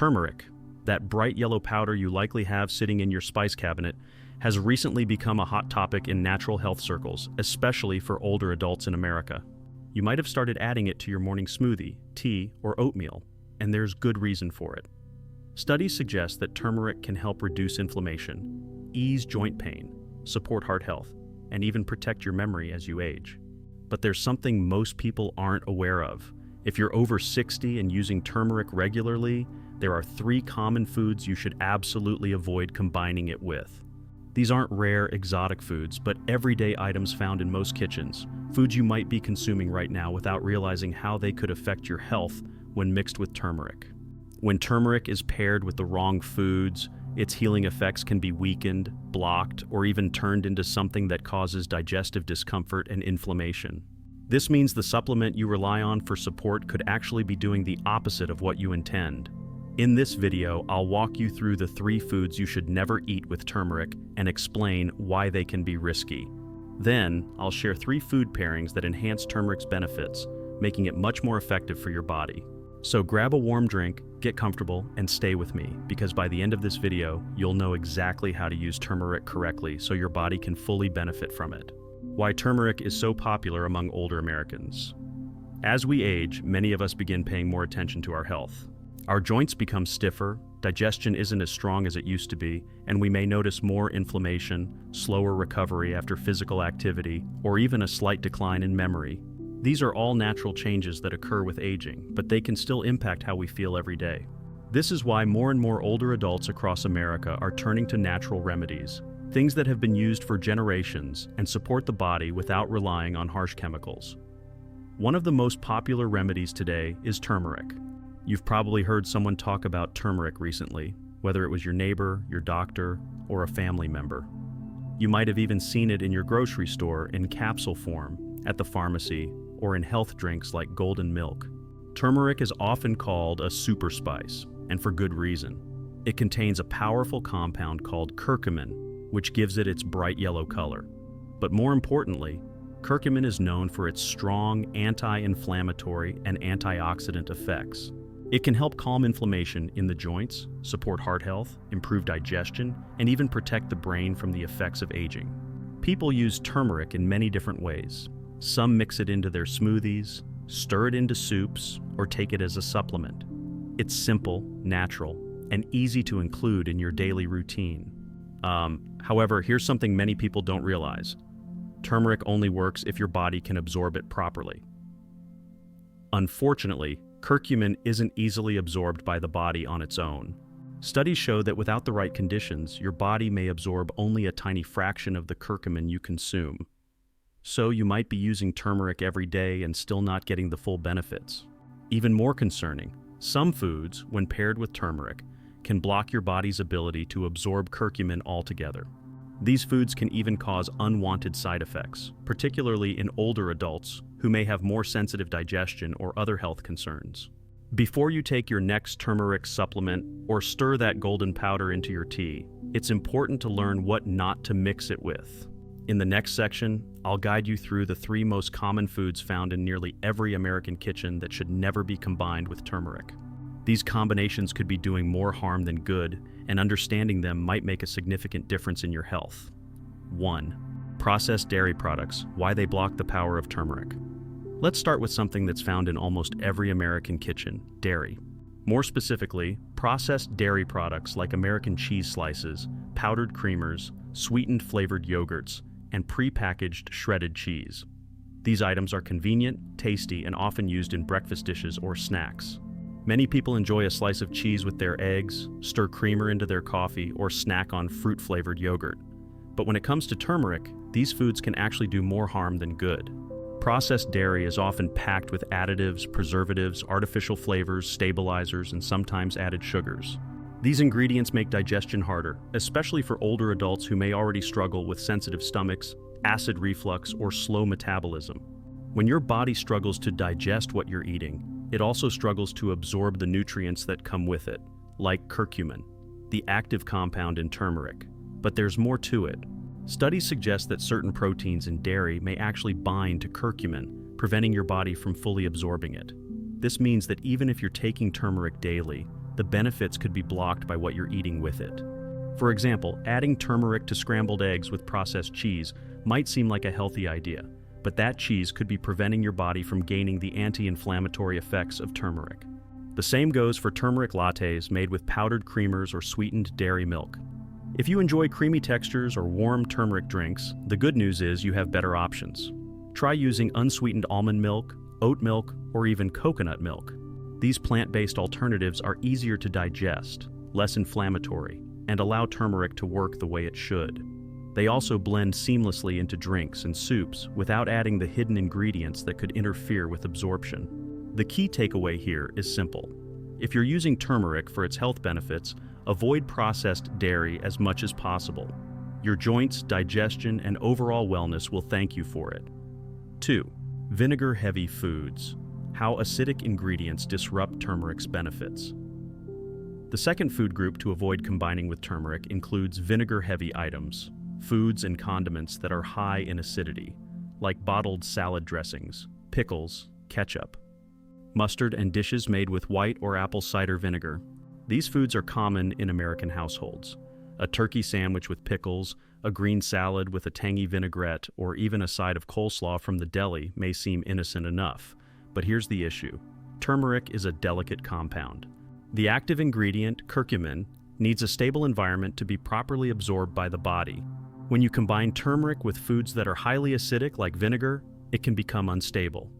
Turmeric, that bright yellow powder you likely have sitting in your spice cabinet, has recently become a hot topic in natural health circles, especially for older adults in America. You might have started adding it to your morning smoothie, tea, or oatmeal, and there's good reason for it. Studies suggest that turmeric can help reduce inflammation, ease joint pain, support heart health, and even protect your memory as you age. But there's something most people aren't aware of. If you're over 60 and using turmeric regularly, there are 3 common foods you should absolutely avoid combining it with. These aren't rare, exotic foods, but everyday items found in most kitchens, foods you might be consuming right now without realizing how they could affect your health when mixed with turmeric. When turmeric is paired with the wrong foods, its healing effects can be weakened, blocked, or even turned into something that causes digestive discomfort and inflammation. This means the supplement you rely on for support could actually be doing the opposite of what you intend. In this video, I'll walk you through the 3 foods you should never eat with turmeric and explain why they can be risky. Then, I'll share 3 food pairings that enhance turmeric's benefits, making it much more effective for your body. So grab a warm drink, get comfortable, and stay with me, because by the end of this video, you'll know exactly how to use turmeric correctly so your body can fully benefit from it. Why turmeric is so popular among older Americans. As we age, many of us begin paying more attention to our health. Our joints become stiffer, digestion isn't as strong as it used to be, and we may notice more inflammation, slower recovery after physical activity, or even a slight decline in memory. These are all natural changes that occur with aging, but they can still impact how we feel every day. This is why more and more older adults across America are turning to natural remedies, things that have been used for generations and support the body without relying on harsh chemicals. One of the most popular remedies today is turmeric. You've probably heard someone talk about turmeric recently, whether it was your neighbor, your doctor, or a family member. You might have even seen it in your grocery store in capsule form, at the pharmacy, or in health drinks like golden milk. Turmeric is often called a super spice, and for good reason. It contains a powerful compound called curcumin, which gives it its bright yellow color. But more importantly, curcumin is known for its strong anti-inflammatory and antioxidant effects. It can help calm inflammation in the joints, support heart health, improve digestion, and even protect the brain from the effects of aging. People use turmeric in many different ways. Some mix it into their smoothies, stir it into soups, or take it as a supplement. It's simple, natural, and easy to include in your daily routine. However, here's something many people don't realize. Turmeric only works if your body can absorb it properly. Unfortunately, curcumin isn't easily absorbed by the body on its own. Studies show that without the right conditions, your body may absorb only a tiny fraction of the curcumin you consume. So you might be using turmeric every day and still not getting the full benefits. Even more concerning, some foods, when paired with turmeric, can block your body's ability to absorb curcumin altogether. These foods can even cause unwanted side effects, particularly in older adults who may have more sensitive digestion or other health concerns. Before you take your next turmeric supplement or stir that golden powder into your tea, it's important to learn what not to mix it with. In the next section, I'll guide you through the 3 most common foods found in nearly every American kitchen that should never be combined with turmeric. These combinations could be doing more harm than good, and understanding them might make a significant difference in your health. 1. Processed dairy products, why they block the power of turmeric. Let's start with something that's found in almost every American kitchen, dairy. More specifically, processed dairy products like American cheese slices, powdered creamers, sweetened flavored yogurts, and pre-packaged shredded cheese. These items are convenient, tasty, and often used in breakfast dishes or snacks. Many people enjoy a slice of cheese with their eggs, stir creamer into their coffee, or snack on fruit-flavored yogurt. But when it comes to turmeric, these foods can actually do more harm than good. Processed dairy is often packed with additives, preservatives, artificial flavors, stabilizers, and sometimes added sugars. These ingredients make digestion harder, especially for older adults who may already struggle with sensitive stomachs, acid reflux, or slow metabolism. When your body struggles to digest what you're eating, it also struggles to absorb the nutrients that come with it, like curcumin, the active compound in turmeric. But there's more to it. Studies suggest that certain proteins in dairy may actually bind to curcumin, preventing your body from fully absorbing it. This means that even if you're taking turmeric daily, the benefits could be blocked by what you're eating with it. For example, adding turmeric to scrambled eggs with processed cheese might seem like a healthy idea, but that cheese could be preventing your body from gaining the anti-inflammatory effects of turmeric. The same goes for turmeric lattes made with powdered creamers or sweetened dairy milk. If you enjoy creamy textures or warm turmeric drinks, the good news is you have better options. Try using unsweetened almond milk, oat milk, or even coconut milk. These plant-based alternatives are easier to digest, less inflammatory, and allow turmeric to work the way it should. They also blend seamlessly into drinks and soups without adding the hidden ingredients that could interfere with absorption. The key takeaway here is simple. If you're using turmeric for its health benefits, avoid processed dairy as much as possible. Your joints, digestion, and overall wellness will thank you for it. 2. Vinegar-heavy foods. How acidic ingredients disrupt turmeric's benefits. The second food group to avoid combining with turmeric includes vinegar-heavy items, foods and condiments that are high in acidity, like bottled salad dressings, pickles, ketchup, mustard, and dishes made with white or apple cider vinegar. These foods are common in American households. A turkey sandwich with pickles, a green salad with a tangy vinaigrette, or even a side of coleslaw from the deli may seem innocent enough. But here's the issue. Turmeric is a delicate compound. The active ingredient, curcumin, needs a stable environment to be properly absorbed by the body. When you combine turmeric with foods that are highly acidic like vinegar, it can become unstable.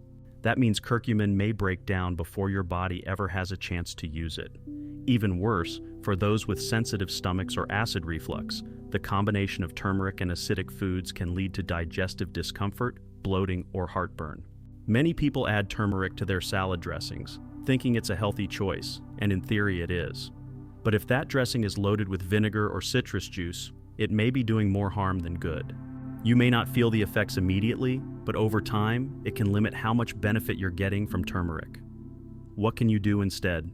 That means curcumin may break down before your body ever has a chance to use it. Even worse, for those with sensitive stomachs or acid reflux, the combination of turmeric and acidic foods can lead to digestive discomfort, bloating, or heartburn. Many people add turmeric to their salad dressings, thinking it's a healthy choice, and in theory it is. But if that dressing is loaded with vinegar or citrus juice, it may be doing more harm than good. You may not feel the effects immediately, but over time, it can limit how much benefit you're getting from turmeric. What can you do instead?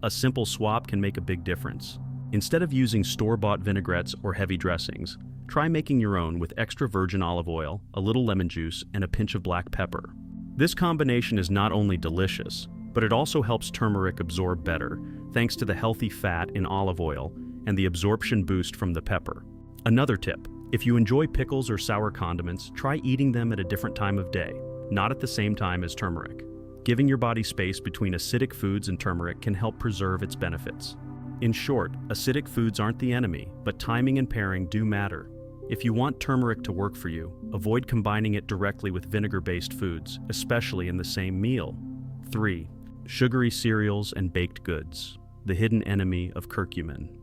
A simple swap can make a big difference. Instead of using store-bought vinaigrettes or heavy dressings, try making your own with extra virgin olive oil, a little lemon juice, and a pinch of black pepper. This combination is not only delicious, but it also helps turmeric absorb better, thanks to the healthy fat in olive oil and the absorption boost from the pepper. Another tip, if you enjoy pickles or sour condiments, try eating them at a different time of day, not at the same time as turmeric. Giving your body space between acidic foods and turmeric can help preserve its benefits. In short, acidic foods aren't the enemy, but timing and pairing do matter. If you want turmeric to work for you, avoid combining it directly with vinegar-based foods, especially in the same meal. 3. Sugary cereals and baked goods, the hidden enemy of curcumin.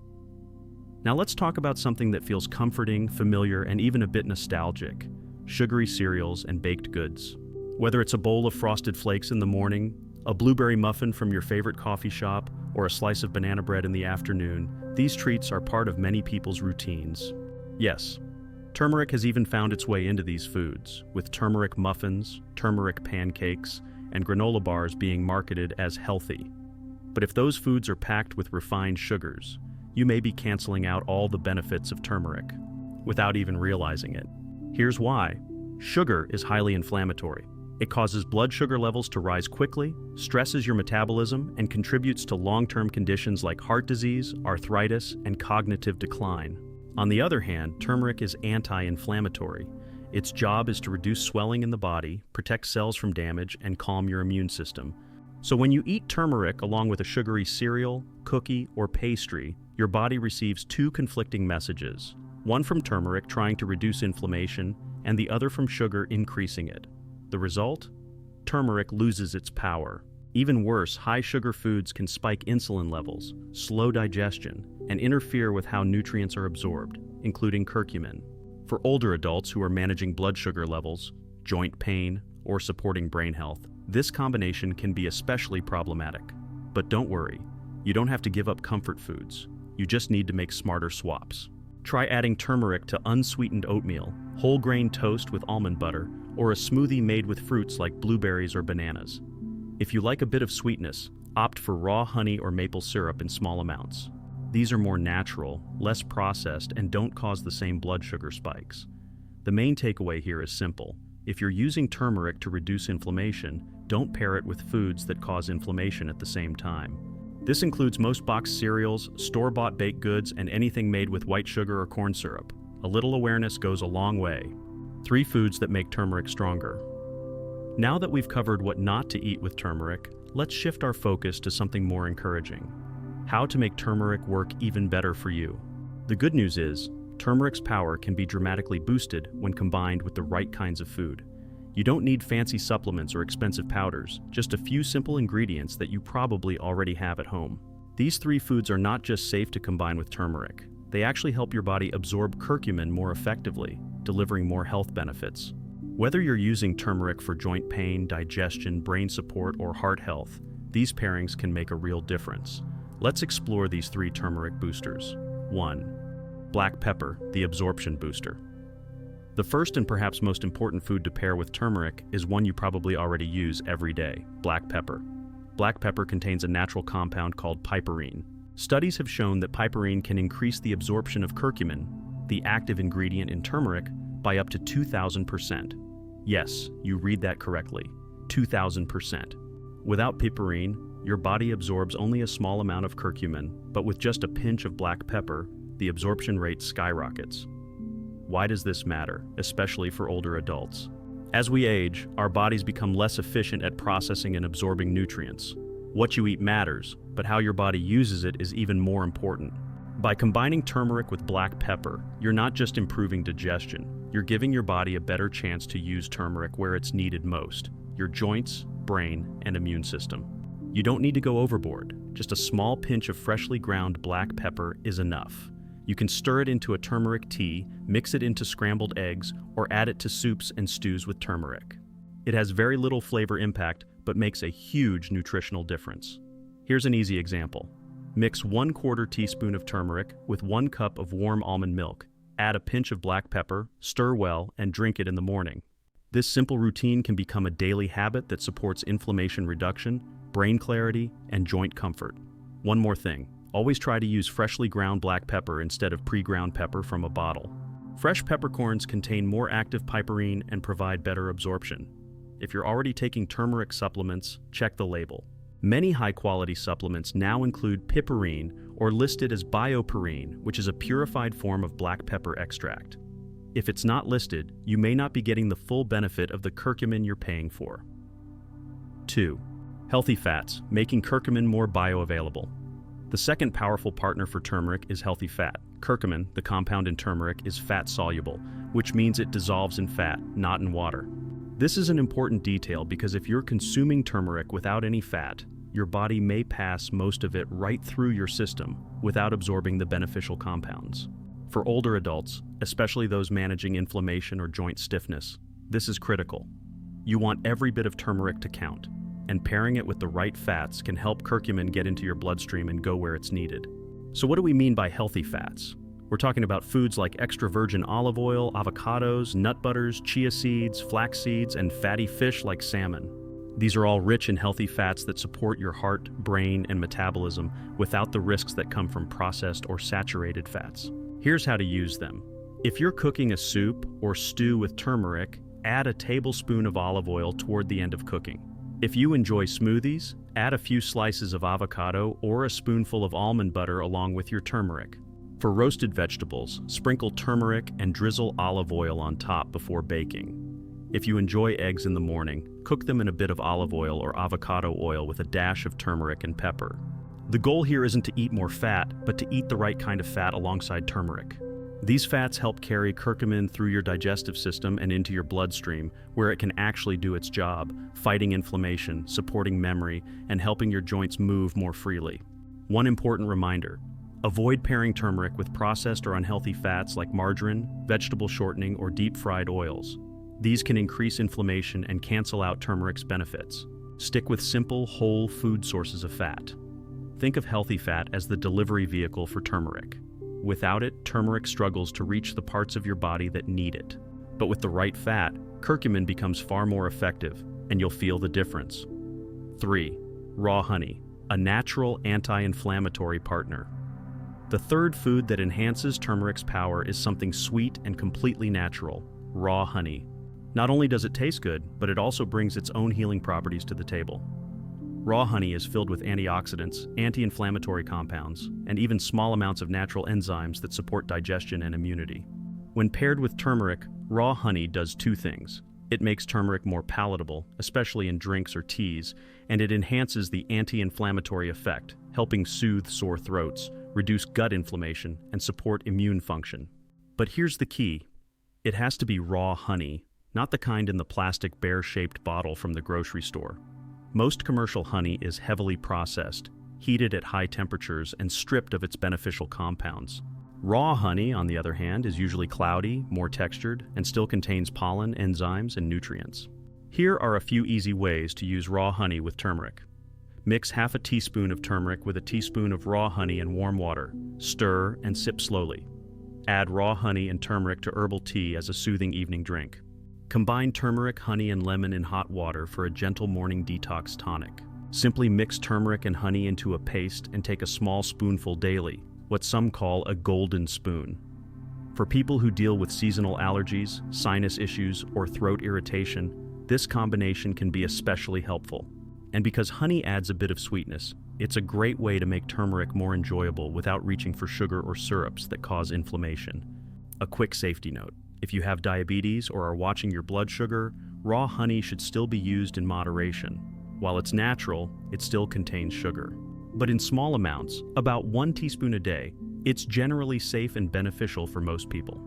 Now let's talk about something that feels comforting, familiar, and even a bit nostalgic: sugary cereals and baked goods. Whether it's a bowl of frosted flakes in the morning, a blueberry muffin from your favorite coffee shop, or a slice of banana bread in the afternoon, these treats are part of many people's routines. Yes, turmeric has even found its way into these foods, with turmeric muffins, turmeric pancakes, and granola bars being marketed as healthy. But if those foods are packed with refined sugars, you may be canceling out all the benefits of turmeric without even realizing it. Here's why. Sugar is highly inflammatory. It causes blood sugar levels to rise quickly, stresses your metabolism, and contributes to long-term conditions like heart disease, arthritis, and cognitive decline. On the other hand, turmeric is anti-inflammatory. Its job is to reduce swelling in the body, protect cells from damage, and calm your immune system. So when you eat turmeric along with a sugary cereal, cookie, or pastry, your body receives two conflicting messages. One from turmeric trying to reduce inflammation, and the other from sugar increasing it. The result? Turmeric loses its power. Even worse, high sugar foods can spike insulin levels, slow digestion, and interfere with how nutrients are absorbed, including curcumin. For older adults who are managing blood sugar levels, joint pain, or supporting brain health, this combination can be especially problematic. But don't worry, you don't have to give up comfort foods. You just need to make smarter swaps. Try adding turmeric to unsweetened oatmeal, whole grain toast with almond butter, or a smoothie made with fruits like blueberries or bananas. If you like a bit of sweetness, opt for raw honey or maple syrup in small amounts. These are more natural, less processed, and don't cause the same blood sugar spikes. The main takeaway here is simple. If you're using turmeric to reduce inflammation, don't pair it with foods that cause inflammation at the same time. This includes most boxed cereals, store-bought baked goods, and anything made with white sugar or corn syrup. A little awareness goes a long way. 3 foods that make turmeric stronger. Now that we've covered what not to eat with turmeric, let's shift our focus to something more encouraging. How to make turmeric work even better for you. The good news is, turmeric's power can be dramatically boosted when combined with the right kinds of food. You don't need fancy supplements or expensive powders, just a few simple ingredients that you probably already have at home. These 3 foods are not just safe to combine with turmeric, they actually help your body absorb curcumin more effectively, delivering more health benefits. Whether you're using turmeric for joint pain, digestion, brain support, or heart health, these pairings can make a real difference. Let's explore these 3 turmeric boosters. 1. Black pepper, the absorption booster. The first and perhaps most important food to pair with turmeric is one you probably already use every day: black pepper. Black pepper contains a natural compound called piperine. Studies have shown that piperine can increase the absorption of curcumin, the active ingredient in turmeric, by up to 2,000%. Yes, you read that correctly, 2,000%. Without piperine, your body absorbs only a small amount of curcumin, but with just a pinch of black pepper, the absorption rate skyrockets. Why does this matter, especially for older adults? As we age, our bodies become less efficient at processing and absorbing nutrients. What you eat matters, but how your body uses it is even more important. By combining turmeric with black pepper, you're not just improving digestion, you're giving your body a better chance to use turmeric where it's needed most: your joints, brain, and immune system. You don't need to go overboard. Just a small pinch of freshly ground black pepper is enough. You can stir it into a turmeric tea, mix it into scrambled eggs, or add it to soups and stews with turmeric. It has very little flavor impact, but makes a huge nutritional difference. Here's an easy example. Mix 1/4 teaspoon of turmeric with 1 cup of warm almond milk. Add a pinch of black pepper, stir well, and drink it in the morning. This simple routine can become a daily habit that supports inflammation reduction, brain clarity, and joint comfort. One more thing, always try to use freshly ground black pepper instead of pre-ground pepper from a bottle. Fresh peppercorns contain more active piperine and provide better absorption. If you're already taking turmeric supplements, check the label. Many high-quality supplements now include piperine or listed as bioperine, which is a purified form of black pepper extract. If it's not listed, you may not be getting the full benefit of the curcumin you're paying for. 2. Healthy fats, making curcumin more bioavailable. The second powerful partner for turmeric is healthy fat. Curcumin, the compound in turmeric, is fat-soluble, which means it dissolves in fat, not in water. This is an important detail because if you're consuming turmeric without any fat, your body may pass most of it right through your system without absorbing the beneficial compounds. For older adults, especially those managing inflammation or joint stiffness, this is critical. You want every bit of turmeric to count, and pairing it with the right fats can help curcumin get into your bloodstream and go where it's needed. So what do we mean by healthy fats? We're talking about foods like extra virgin olive oil, avocados, nut butters, chia seeds, flax seeds, and fatty fish like salmon. These are all rich in healthy fats that support your heart, brain, and metabolism without the risks that come from processed or saturated fats. Here's how to use them. If you're cooking a soup or stew with turmeric, add a tablespoon of olive oil toward the end of cooking. If you enjoy smoothies, add a few slices of avocado or a spoonful of almond butter along with your turmeric. For roasted vegetables, sprinkle turmeric and drizzle olive oil on top before baking. If you enjoy eggs in the morning, cook them in a bit of olive oil or avocado oil with a dash of turmeric and pepper. The goal here isn't to eat more fat, but to eat the right kind of fat alongside turmeric. These fats help carry curcumin through your digestive system and into your bloodstream, where it can actually do its job, fighting inflammation, supporting memory, and helping your joints move more freely. One important reminder: avoid pairing turmeric with processed or unhealthy fats like margarine, vegetable shortening, or deep-fried oils. These can increase inflammation and cancel out turmeric's benefits. Stick with simple, whole food sources of fat. Think of healthy fat as the delivery vehicle for turmeric. Without it, turmeric struggles to reach the parts of your body that need it. But with the right fat, curcumin becomes far more effective, and you'll feel the difference. 3. Raw honey, a natural anti-inflammatory partner. The third food that enhances turmeric's power is something sweet and completely natural: raw honey. Not only does it taste good, but it also brings its own healing properties to the table. Raw honey is filled with antioxidants, anti-inflammatory compounds, and even small amounts of natural enzymes that support digestion and immunity. When paired with turmeric, raw honey does two things. It makes turmeric more palatable, especially in drinks or teas, and it enhances the anti-inflammatory effect, helping soothe sore throats, reduce gut inflammation, and support immune function. But here's the key. It has to be raw honey, not the kind in the plastic bear-shaped bottle from the grocery store. Most commercial honey is heavily processed, heated at high temperatures, and stripped of its beneficial compounds. Raw honey, on the other hand, is usually cloudy, more textured, and still contains pollen, enzymes, and nutrients. Here are a few easy ways to use raw honey with turmeric. Mix half a teaspoon of turmeric with a teaspoon of raw honey in warm water. Stir and sip slowly. Add raw honey and turmeric to herbal tea as a soothing evening drink. Combine turmeric, honey, and lemon in hot water for a gentle morning detox tonic. Simply mix turmeric and honey into a paste and take a small spoonful daily, what some call a golden spoon. For people who deal with seasonal allergies, sinus issues, or throat irritation, this combination can be especially helpful. And because honey adds a bit of sweetness, it's a great way to make turmeric more enjoyable without reaching for sugar or syrups that cause inflammation. A quick safety note. If you have diabetes or are watching your blood sugar, raw honey should still be used in moderation. While it's natural, it still contains sugar. But in small amounts, about 1 teaspoon a day, it's generally safe and beneficial for most people.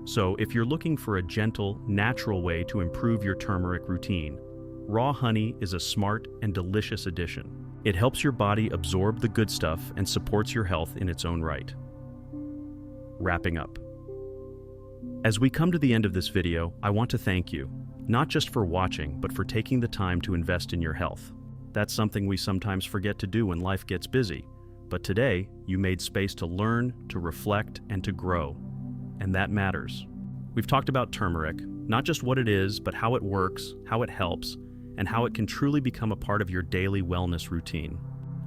So if you're looking for a gentle, natural way to improve your turmeric routine, raw honey is a smart and delicious addition. It helps your body absorb the good stuff and supports your health in its own right. Wrapping up. As we come to the end of this video, I want to thank you, not just for watching, but for taking the time to invest in your health. That's something we sometimes forget to do when life gets busy. But today, you made space to learn, to reflect, and to grow. And that matters. We've talked about turmeric, not just what it is, but how it works, how it helps, and how it can truly become a part of your daily wellness routine.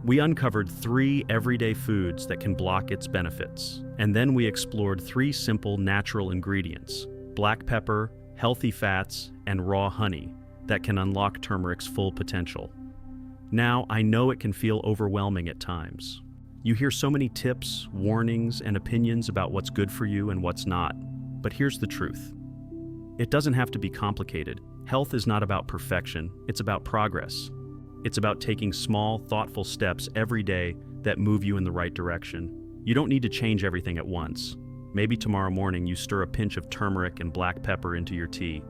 We uncovered 3 everyday foods that can block its benefits. And then we explored 3 simple natural ingredients: black pepper, healthy fats, and raw honey that can unlock turmeric's full potential. Now, I know it can feel overwhelming at times. You hear so many tips, warnings, and opinions about what's good for you and what's not. But here's the truth. It doesn't have to be complicated. Health is not about perfection, it's about progress. It's about taking small, thoughtful steps every day that move you in the right direction. You don't need to change everything at once. Maybe tomorrow morning you stir a pinch of turmeric and black pepper into your tea.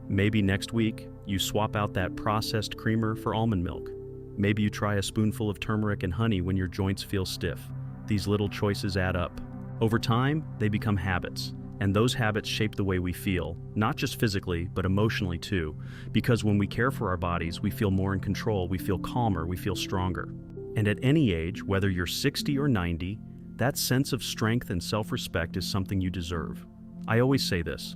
Maybe next week you swap out that processed creamer for almond milk. Maybe you try a spoonful of turmeric and honey when your joints feel stiff. These little choices add up. Over time, they become habits. And those habits shape the way we feel, not just physically, but emotionally too. Because when we care for our bodies, we feel more in control, we feel calmer, we feel stronger. And at any age, whether you're 60 or 90, that sense of strength and self-respect is something you deserve. I always say this: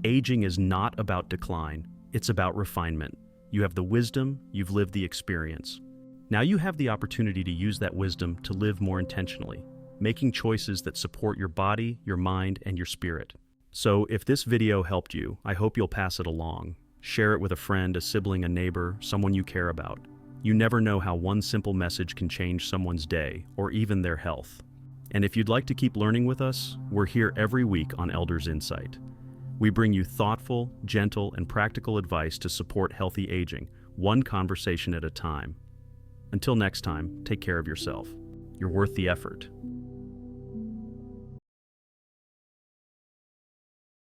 aging is not about decline, it's about refinement. You have the wisdom, you've lived the experience. Now you have the opportunity to use that wisdom to live more intentionally, making choices that support your body, your mind, and your spirit. So if this video helped you, I hope you'll pass it along. Share it with a friend, a sibling, a neighbor, someone you care about. You never know how one simple message can change someone's day, or even their health. And if you'd like to keep learning with us, we're here every week on Elders Insight. We bring you thoughtful, gentle, and practical advice to support healthy aging, one conversation at a time. Until next time, take care of yourself. You're worth the effort.